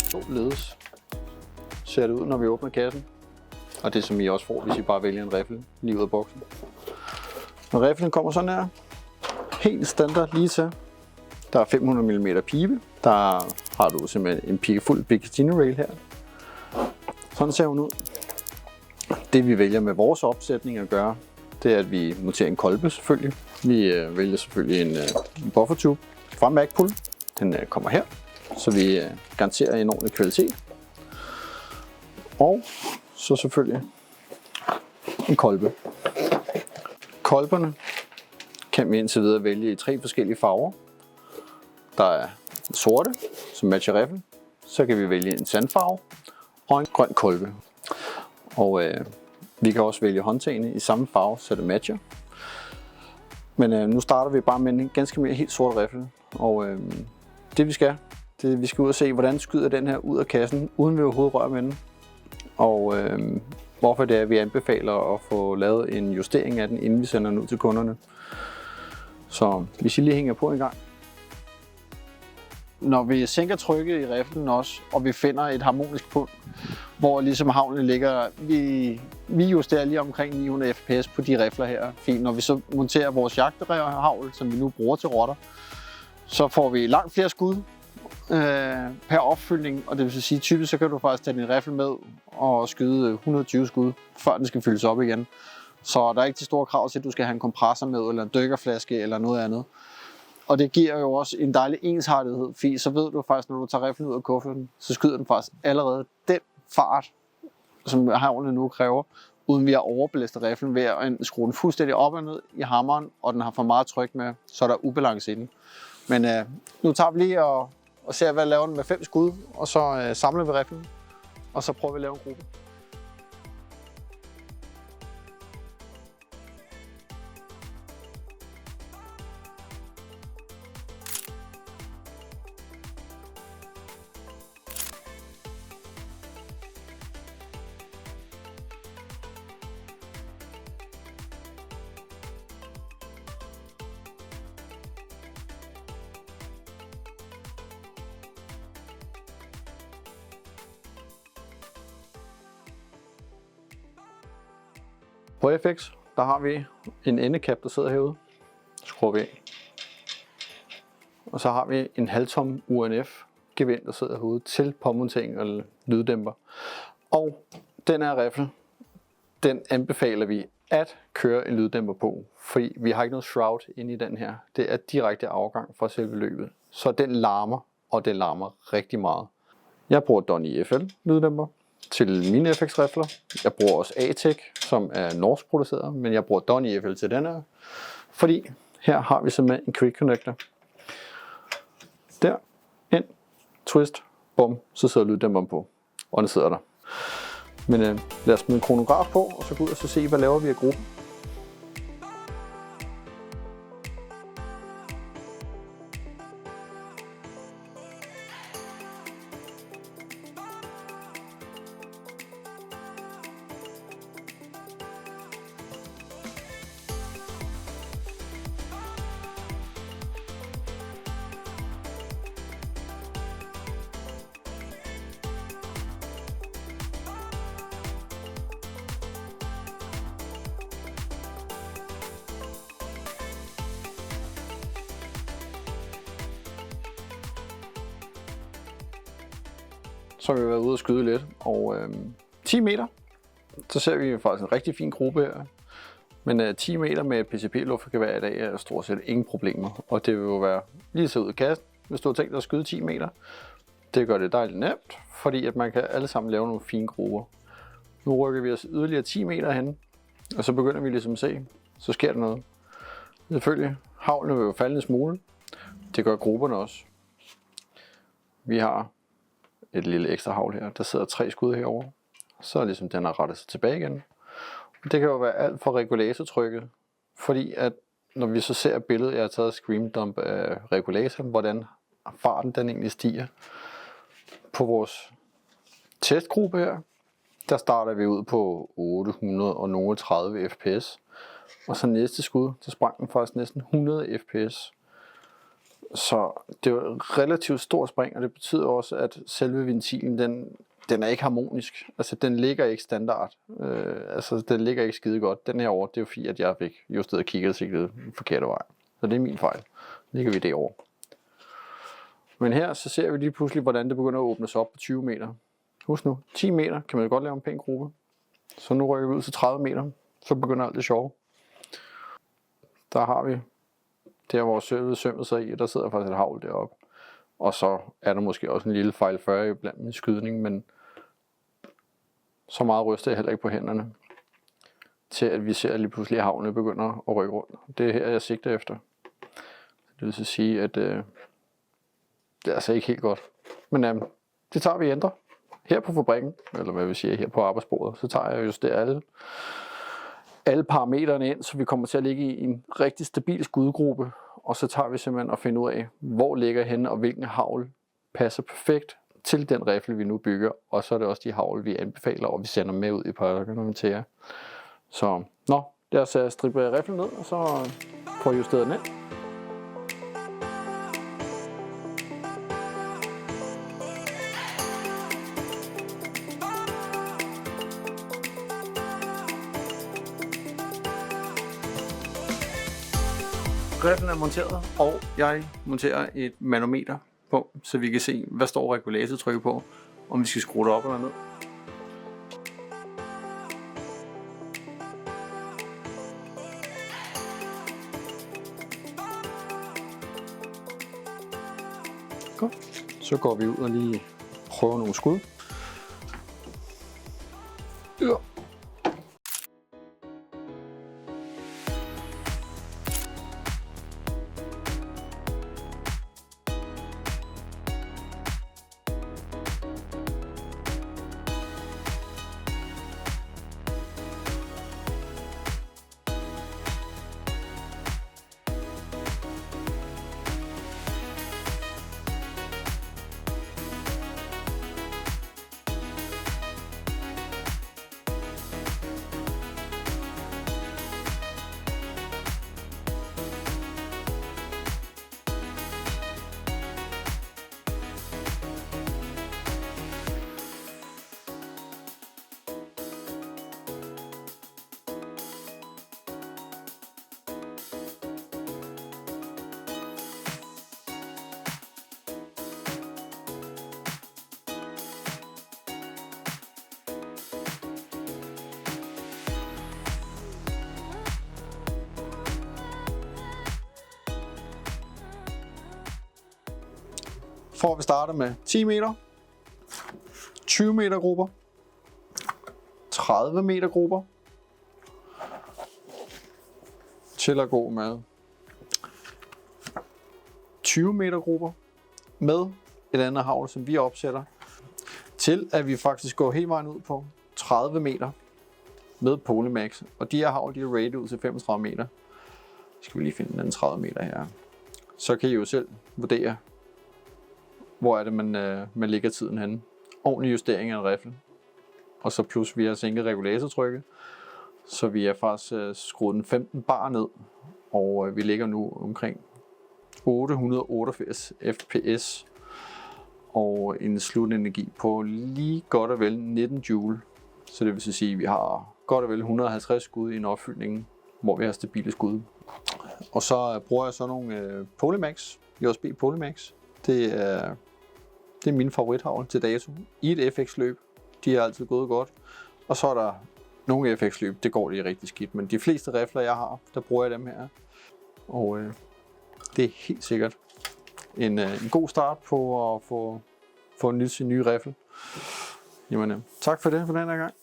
Således ser det ud, når vi åbner kassen. Og det som I også får, hvis I bare vælger en riffel lige ud af boksen. Når riflen kommer sådan her, helt standard lige til. Der er 500 mm pibe. Der har du simpelthen en fuld Picatinny rail her. Sådan ser hun ud. Det vi vælger med vores opsætning at gøre, det er at vi monterer en kolbe selvfølgelig. Vi vælger selvfølgelig en buffertube fra Magpul. Den kommer her, så vi garanterer en ordentlig kvalitet. Og så selvfølgelig en kolbe. Kolberne kan vi indtil videre vælge i 3 forskellige farver. Der er en sorte, som matcher riffel. Så kan vi vælge en sandfarve og en grøn kolbe. Og vi kan også vælge håndtagene i samme farve, så det matcher. Men nu starter vi bare med en ganske mere helt sort riffel. Og det vi skal, det er, vi skal ud og se, hvordan skyder den her ud af kassen, uden vi overhovedet rører med den. Og hvorfor det er, vi anbefaler at få lavet en justering af den, inden vi sender den ud til kunderne. Så hvis I lige hænger på en gang. Når vi sænker trykket i riffelen også, og vi finder et harmonisk punkt, hvor ligesom havlen ligger, vi justerer lige omkring 900 fps på de rifler her. Fint. Når vi så monterer vores jagthavl, som vi nu bruger til rotter, så får vi langt flere skud per opfyldning, og det vil sige, typisk så kan du faktisk tage din riffel med og skyde 120 skud, før den skal fyldes op igen. Så der er ikke de store krav til, at du skal have en kompressor med, eller en dykkerflaske, eller noget andet. Og det giver jo også en dejlig ensartethed, fordi så ved du faktisk, når du tager riflen ud af kufferten, så skyder den faktisk allerede den fart, som havlen nu kræver, uden vi har overbelastet riflen ved at skrue den fuldstændig op og ned i hammeren, og den har for meget tryk med, så er der ubalance i den. Men nu tager vi lige og ser, hvad jeg laver den med 5 skud, og så samler vi riflen, og så prøver vi at lave en gruppe. På FX, der har vi en endekap, der sidder herude. Skruer vi af. Og så har vi en halvtom UNF gevind, der sidder herude til påmontering og lyddæmper. Og den her riffel, den anbefaler vi at køre en lyddæmper på, fordi vi har ikke noget shroud inde i den her. Det er direkte afgang fra selve løbet. Så den larmer, og den larmer rigtig meget. Jeg bruger Donny FL lyddæmper til mine FX-rifler. Jeg bruger også A-Tech, som er norsk produceret, men jeg bruger Donny FL til den her, fordi her har vi simpelthen en quick connector. Der, ind, twist, bum, så sidder lyddæmperen på, og den sidder der. Men lad os smide en kronograf på, og så gå ud og så se, hvad laver vi af gruppen. Så har vi været ude og skyde lidt, og 10 meter, så ser vi faktisk en rigtig fin gruppe her. Men 10 meter med PCP-luftgevær i dag er stort set ingen problemer, og det vil jo være lige så ud af kassen, hvis du har tænkt dig at skyde 10 meter. Det gør det dejligt nemt, fordi at man kan alle sammen lave nogle fine grupper. Nu rykker vi os yderligere 10 meter hen, og så begynder vi ligesom at se, så sker der noget. Selvfølgelig, havlen vil jo falde en smule, det gør grupperne også. Vi har et lille ekstra havl her. Der sidder 3 skud herover. Så er ligesom den har rettet sig tilbage igen. Det kan jo være alt for regulatortrykket, fordi at når vi så ser billedet, jeg har taget screen dump af regulatoren, hvordan farten den egentlig stiger. På vores testgruppe her, der starter vi ud på 830 fps, Og så næste skud, så sprang den faktisk næsten 100 fps. Så det er jo et relativt stort spring, og det betyder også, at selve ventilen, den er ikke harmonisk. Altså, den ligger ikke standard. Altså, den ligger ikke skide godt. Den her over, det er jo fordi, at jeg fik justeret kikkertsigtet den forkerte vej. Så det er min fejl. Ligger vi det over. Men her, så ser vi lige pludselig, hvordan det begynder at åbne sig op på 20 meter. Husk nu, 10 meter kan man godt lave en pæn gruppe. Så nu rykker vi ud til 30 meter. Så begynder alt det sjove. Der har vi der, hvor sølvet sømmet sig i, der sidder faktisk et havl deroppe. Og så er der måske også en lille fejl 40 blandt min skydning, men så meget ryster jeg heller ikke på hænderne, til at vi ser, at lige pludselig at havlene begynder at rykke rundt. Det er her, jeg sigter efter. Det vil så sige, at det er altså ikke helt godt. Men det tager vi ændre. Her på fabrikken, eller hvad vi siger, her på arbejdsbordet, så tager jeg just det alle parametrene ind, så vi kommer til at ligge i en rigtig stabil skudgruppe, og så tager vi simpelthen og finder ud af, hvor ligger henne, og hvilken havl passer perfekt til den rifle, vi nu bygger, og så er det også de havl, vi anbefaler, og vi sender med ud i pakkerne til jer. Så, lad os strippe riflen ned, og så får justeret den ind. Riflen er monteret, og jeg monterer et manometer på, så vi kan se, hvad står regulatortrykket på, om vi skal skrue det op eller ned. Godt. Så går vi ud og lige prøver nogle skud. Ja. For vi starter med 10 meter, 20 meter grupper, 30 meter grupper, til at gå med 20 meter grupper med et andet havl, som vi opsætter, til at vi faktisk går helt vejen ud på 30 meter med Polymax. Og de her havl, de er rated ud til 35 meter. Skal vi lige finde den 30 meter her. Så kan I jo selv vurdere, hvor er det, man ligger tiden henne. Ordentlig justering af en rifle. Og så plus vi har sænket regulatortrykket. Så vi har faktisk skruet den 15 bar ned. Og vi ligger nu omkring 888 fps. Og en slutenergi på lige godt og vel 19 joule. Så det vil sige, at vi har godt og vel 150 skud i en opfyldning, hvor vi har stabile skud. Og så bruger jeg så nogle Polymax, USB Polymax. Det er min favorithavl til dato. I et FX-løb, de er altid gået godt. Og så er der nogle FX-løb, det går lige rigtig skidt. Men de fleste rifler, jeg har, der bruger jeg dem her. Og det er helt sikkert en god start på at få nyt sin nye rifle. Jamen, tak for det for den her gang.